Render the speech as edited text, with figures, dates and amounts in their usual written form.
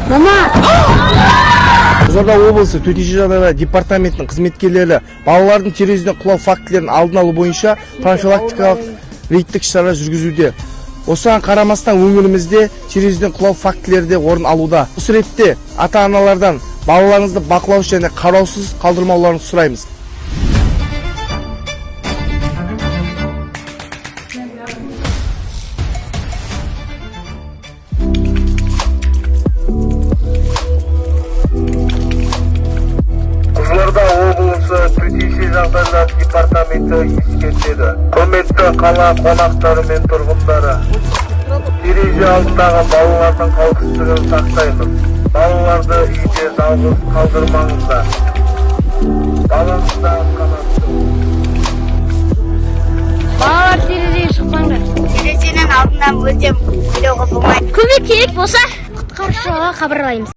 Мама! Қызылорда облысы төтенше жағдайлар департаментінің қызметкерлері балалардың терроризмнен құлау фактілерін алдын алу бойынша профилактикалық рейдтік шара жүргізуде. Осыған қарамастан өңірімізде терроризмнен құлау фактілері де орын алуда. Осы ретте ата-аналардан балаларыңызды бақылаусыз және қараусыз қалдырмауларын сұраймыз. Қызылорда облысы төтенше жағдайлар департаменті ескертеді. Құрметті қала қонақтары мен тұрғындары, терезе алдындағы балалардың қауіпсіздігін сақтаймыз. Балаларды үйде жалғыз қалдырмаңыздар. Балаңызды Балалар терезеге шықпаңдар. Терезенің алдынан өтем, біреуға болмайды. Көмек керек болса, құтқарушыға хабарлаймыз.